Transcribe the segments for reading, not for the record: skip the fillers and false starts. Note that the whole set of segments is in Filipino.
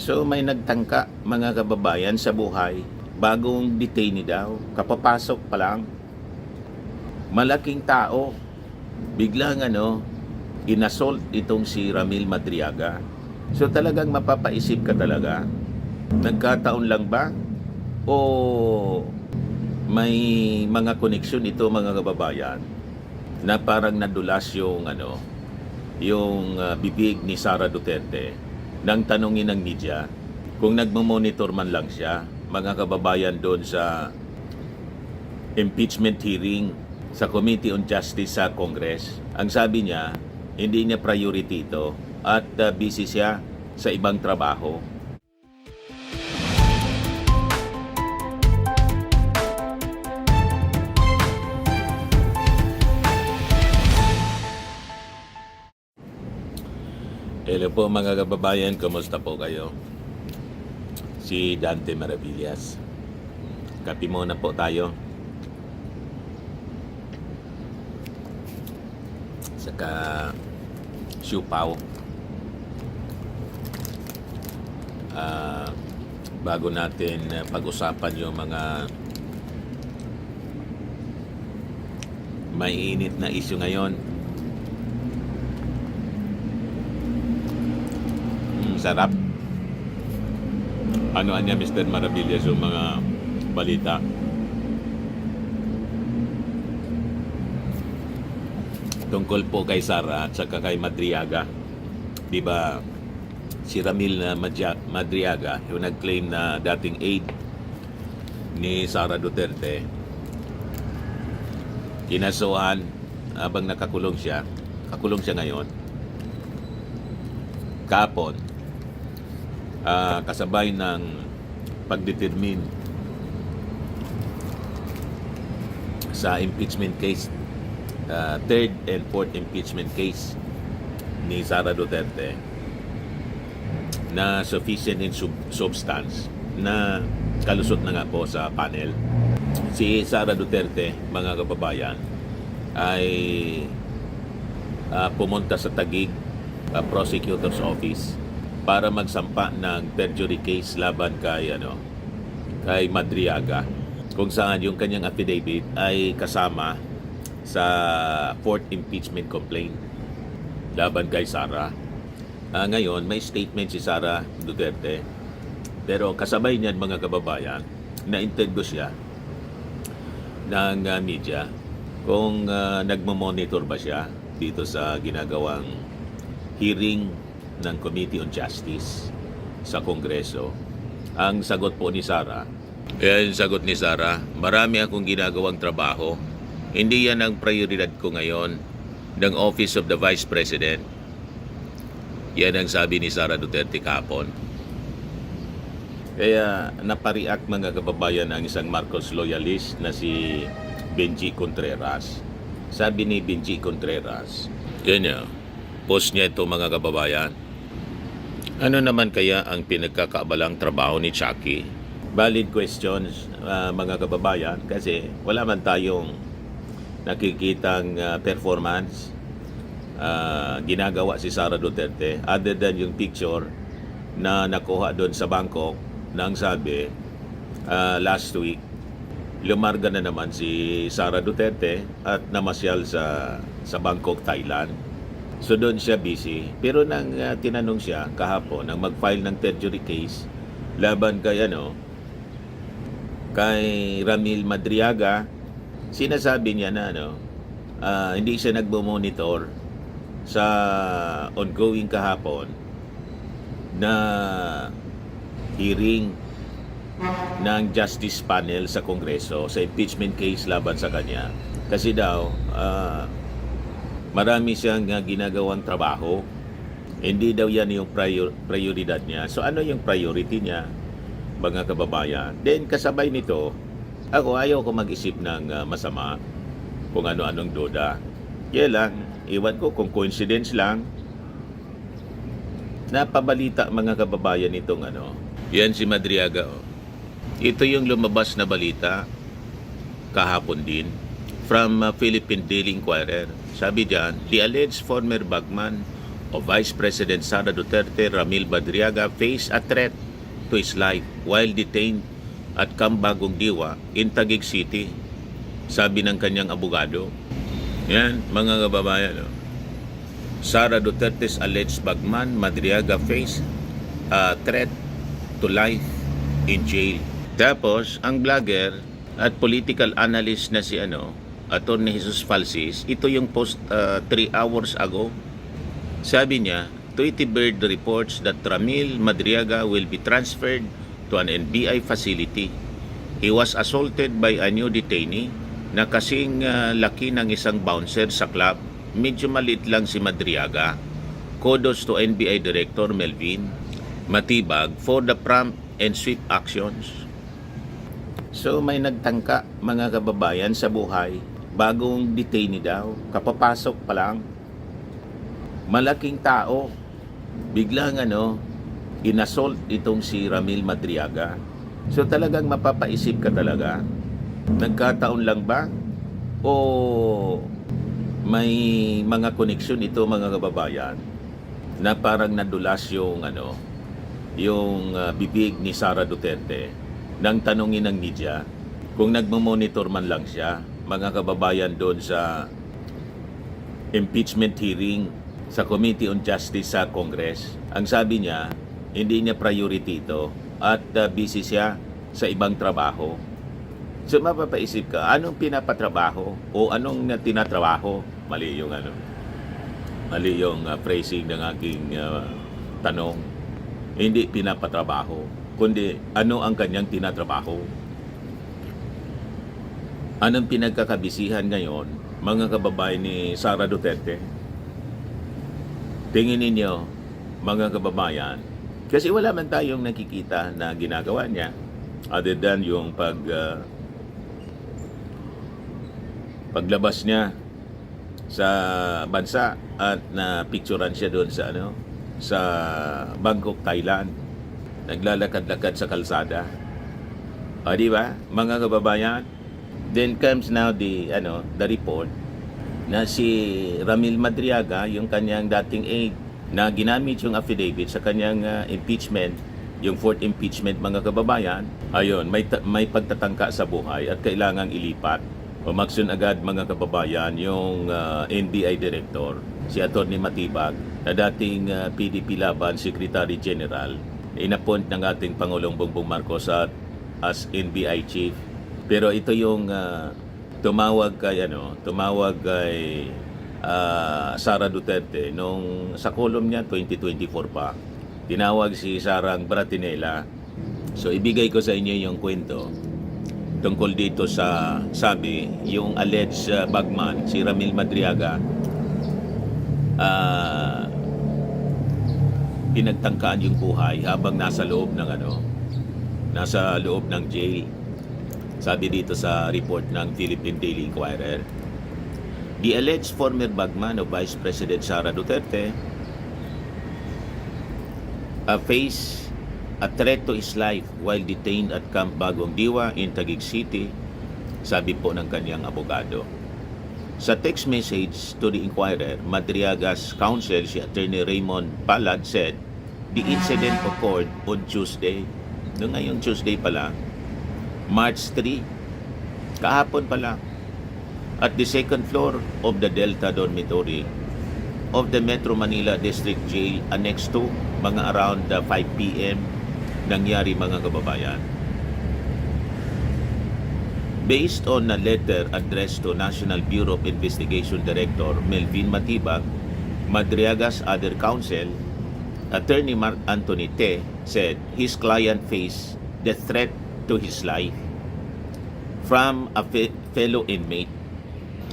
So may nagtangka mga kababayan sa buhay, bagong detainee daw, kapapasok pa lang, malaking tao, biglang inassault itong si Ramil Madriaga. So talagang mapapaisip ka talaga, nagkataon lang ba o may mga koneksyon ito mga kababayan na parang nadulas yung bibig ni Sara Duterte nang tanungin ng media kung nagmo-monitor man lang siya, mga kababayan, doon sa impeachment hearing sa Committee on Justice sa Congress. Ang sabi niya, hindi niya priority ito at busy siya sa ibang trabaho. Hello po mga kababayan, kumusta po kayo? Si Dante Maravillas. Kape muna po tayo. Saka siupaw. Bago natin pag-usapan yung mga maiinit na issue ngayon. Sarap. Ano niya, Mr. Maravillas, yung mga balita? Tungkol po kay Sara at saka kay Madriaga. Di ba si Ramil Madriaga, yung nag-claim na dating aide ni Sara Duterte, kinasuhan habang nakakulong siya. Kakulong siya ngayon. Kapon, kasabay ng pagdetermine sa impeachment case, third and fourth impeachment case ni Sara Duterte, na sufficient in substance na kalusot na nga po sa panel. Si Sara Duterte, mga kababayan, ay pumunta sa Taguig Prosecutor's Office para magsampa ng perjury case laban kay Madriaga, kung saan yung kanyang affidavit ay kasama sa fourth impeachment complaint laban kay Sara. Ngayon may statement si Sara Duterte, pero kasabay niyan mga kababayan, na-interview siya ng media kung nagmo-monitor ba siya dito sa ginagawang hearing ng Committee on Justice sa Kongreso. Ang sagot po ni Sara, marami akong ginagawang trabaho. Hindi yan ang prioridad ko ngayon ng Office of the Vice President. Yan ang sabi ni Sara Duterte kahapon. Kaya napariak mga kababayan ang isang Marcos loyalist na si Benji Contreras. Sabi ni Benji Contreras, post niya ito mga kababayan, ano naman kaya ang pinagkakaabalang trabaho ni Chucky? Valid questions mga kababayan, kasi wala man tayong nakikitang performance ginagawa si Sara Duterte other than yung picture na nakuha doon sa Bangkok nang sabi last week lumarga na naman si Sara Duterte at namasyal sa Bangkok, Thailand. So doon siya busy. Pero nang tinanong siya kahapon nang mag-file ng perjury case laban kay Ramil Madriaga, sinasabi niya na hindi siya nagmo-monitor sa ongoing kahapon na hearing ng Justice Panel sa Kongreso sa impeachment case laban sa kanya. Kasi daw marami siyang ginagawang trabaho. Hindi daw yan yung prioridad niya. So ano yung priority niya, mga kababayan? Then kasabay nito, ayaw ko mag-isip ng masama kung ano-anong duda. Kaya lang, iwan ko kung coincidence lang, napabalita mga kababayan itong yan si Madriaga. Ito yung lumabas na balita kahapon din from Philippine Daily Inquirer. Sabi diyan, the alleged former bagman of Vice President Sara Duterte, Ramil Madriaga, face a threat to his life while detained at Cambagong Diwa in Taguig City, sabi ng kanyang abogado. Yan, mga kababayan. Sara Duterte's alleged bagman, Madriaga, face a threat to life in jail. Tapos, ang vlogger at political analyst na si Atty. Jesus Falsis, ito yung post 3 hours ago. Sabi niya, Tweety Bird reports that Ramil Madriaga will be transferred to an NBI facility. He was assaulted by a new detainee na kasing laki ng isang bouncer sa club. Medyo maliit lang si Madriaga. Kudos to NBI Director Melvin Matibag for the prompt and swift actions. So may nagtangka, mga kababayan, sa buhay. Bagong detainee daw, kapapasok pa lang. Malaking tao. Biglang inassault itong si Ramil Madriaga. So talagang mapapaisip ka talaga. Nagkataon lang ba? O may mga koneksyon ito, mga kababayan, na parang nadulas yung bibig ni Sara Duterte nang tanungin ng media kung nagmo-monitor man lang siya, mga kababayan, doon sa impeachment hearing sa Committee on Justice sa Congress. Ang sabi niya, hindi niya priority ito at busy siya sa ibang trabaho. So mapapaisip ka, anong pinapatrabaho o anong tinatrabaho? Mali yung phrasing ng aking tanong. Hindi pinapatrabaho, kundi ano ang kanyang tinatrabaho. Anong pinagkakabisihan ngayon, mga kababayan ni Sara Duterte? Tingin ninyo, mga kababayan, kasi wala man tayong nakikita na ginagawa niya other than yung paglabas niya sa bansa at na picturean siya doon sa Bangkok, Thailand. Naglalakad-lakad sa kalsada. O di ba, mga kababayan? Then comes now the report na si Ramil Madriaga, yung kanyang dating aide, na ginamit yung affidavit sa kanyang impeachment, yung fourth impeachment, mga kababayan. Ayun, may pagtatangka sa buhay at kailangang ilipat. Umaksyon agad, mga kababayan, yung NBI Director, si Atty. Matibag, na dating PDP Laban Secretary General, inappoint ng ating Pangulong Bongbong Marcos as NBI Chief. Pero ito yung tumawag kay Sara Duterte nung sa column niya 2024 pa. Tinawag si Sarang Bratinela. So ibigay ko sa inyo yung kwento tungkol dito sa sabi yung alleged bagman si Ramil Madriaga, pinagtangkaan yung buhay habang nasa loob ng jail. Sabi dito sa report ng Philippine Daily Inquirer, the alleged former bagman of Vice President Sara Duterte face a threat to his life while detained at Camp Bagong Diwa in Taguig City, sabi po ng kanyang abogado. Sa text message to the Inquirer, Madriaga's counsel, si Attorney Raymond Palad, said the incident occurred on Tuesday. Noong ngayong Tuesday pala, March 3, kahapon pala, at the second floor of the Delta Dormitory of the Metro Manila District Jail Annex 2, mga around 5 p.m. nangyari, mga kababayan. Based on a letter addressed to National Bureau of Investigation Director Melvin Matibag, Madriaga's other counsel, Attorney Mark Anthony Te, said his client faced the threat to his life from a fellow inmate.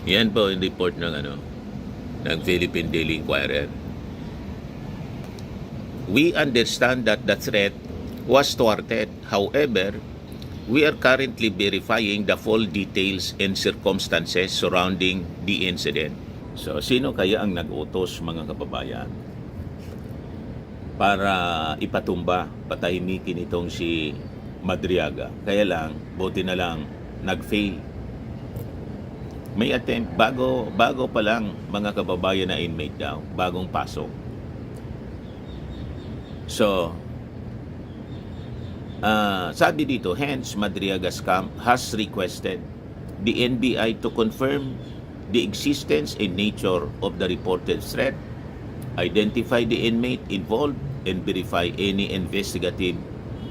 Yan po yung report ng Philippine Daily Inquirer. We understand that the threat was thwarted. However, we are currently verifying the full details and circumstances surrounding the incident. So, sino kaya ang nag-utos, mga kababayan, para ipatumba, patahimikin itong si Madriaga? Kaya lang, buti na lang, nag-fail. May attempt, bago pa lang, mga kababayan, na inmate daw, bagong pasok. So, sabi dito, hence Madriaga's camp has requested the NBI to confirm the existence and nature of the reported threat, identify the inmate involved, and verify any investigative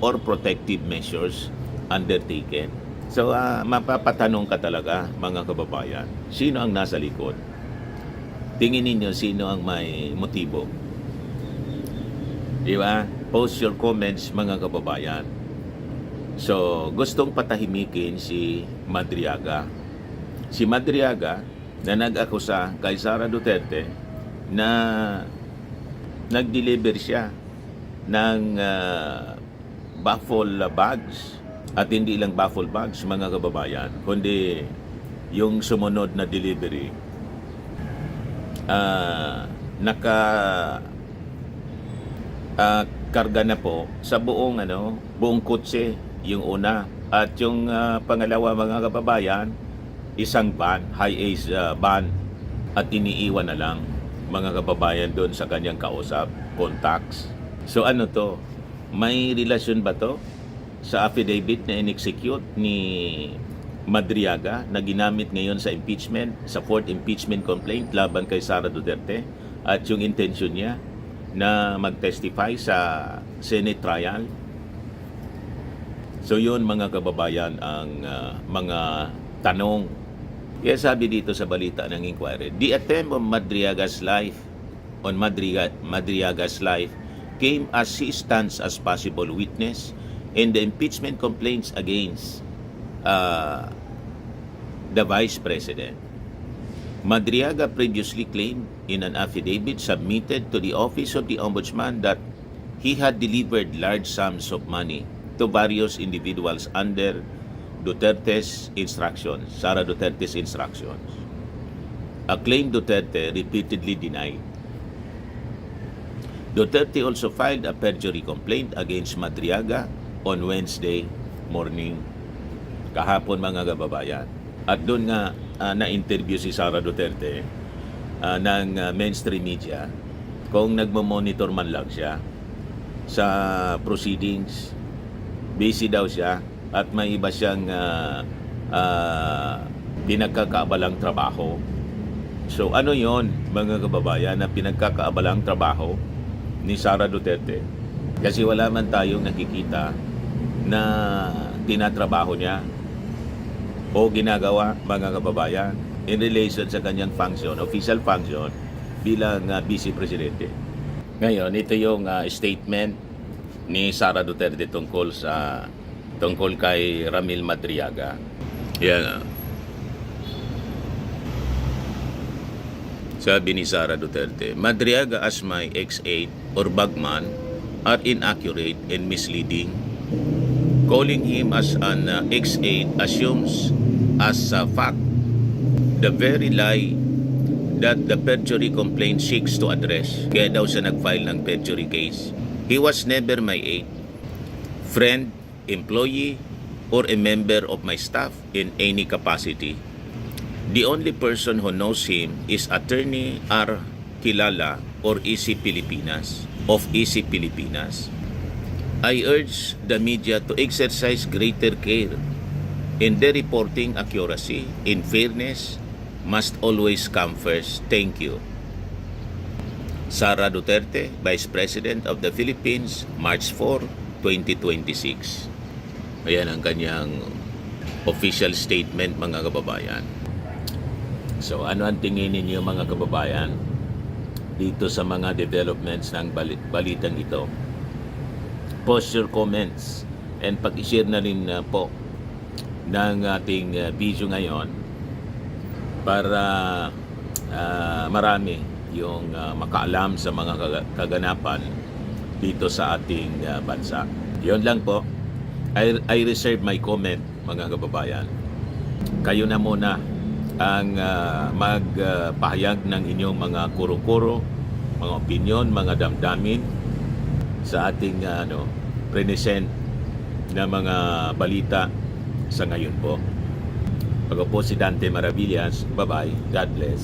or protective measures undertaken. So, mapapatanong ka talaga, mga kababayan, sino ang nasa likod? Tingin ninyo sino ang may motibo? Di ba? Post your comments, mga kababayan. So, gustong patahimikin si Madriaga. Si Madriaga na nag-akusa kay Sara Duterte na nag-deliver siya ng baffle bags. At hindi lang baffle bags, mga kababayan, kundi yung sumunod na delivery karga na po sa buong kotse yung una, at yung pangalawa, mga kababayan, isang van, high-ace van, at iniiwan na lang, mga kababayan, doon sa kanyang kausap, contacts. So ano to? May relasyon ba to sa affidavit na in-execute ni Madriaga na ginamit ngayon sa impeachment, sa fourth impeachment complaint laban kay Sara Duterte, at yung intention niya na mag-testify sa Senate trial? So yun, mga kababayan, ang mga tanong. Kaya sabi dito sa balita ng inquiry, the attempt of Madriaga's life came as he stands as possible witness in the impeachment complaints against the Vice President. Madriaga previously claimed in an affidavit submitted to the Office of the Ombudsman that he had delivered large sums of money to various individuals under Duterte's instructions, Sara Duterte's instructions. A claim Duterte repeatedly denied. Duterte also filed a perjury complaint against Madriaga on Wednesday morning, kahapon, mga kababayan. At doon nga na-interview si Sara Duterte ng mainstream media kung nagmo-monitor man lang siya sa proceedings. Busy daw siya at may iba siyang pinagkakaabalang trabaho. So ano yon, mga kababayan, na pinagkakaabalang trabaho ni Sara Duterte? Kasi wala man tayong nakikita na tinatrabaho niya o ginagawa, mga kababayan, in relation sa kanyang function, official function bilang Vice Presidente. Ngayon, ito yung statement ni Sara Duterte tungkol kay Ramil Madriaga. Yan. Sabi ni Sara Duterte, Madriaga as my ex-aide or bagman are inaccurate and misleading. Calling him as an ex-aide assumes as a fact the very lie that the perjury complaint seeks to address. Kaya daw siya nag-file ng perjury case. He was never my aide, friend, employee, or a member of my staff in any capacity. The only person who knows him is Attorney R. Kilala or EC Pilipinas, of EC Pilipinas. I urge the media to exercise greater care in their reporting accuracy. In fairness, must always come first. Thank you. Sara Duterte, Vice President of the Philippines, March 4, 2026. Ayan ang kanyang official statement, mga kababayan. So ano ang tingin ninyo, mga kababayan, dito sa mga developments ng balitang ito? Post your comments and pag-share na rin po ng ating video ngayon para marami yung makaalam sa mga kaganapan dito sa ating bansa. Yun lang po. I reserve my comment, mga kababayan. Kayo na muna ang magpahayag ng inyong mga kuro-kuro, mga opinion, mga damdamin sa ating present na mga balita sa ngayon po. Ako po si Dante Maravillas. Bye-bye. God bless.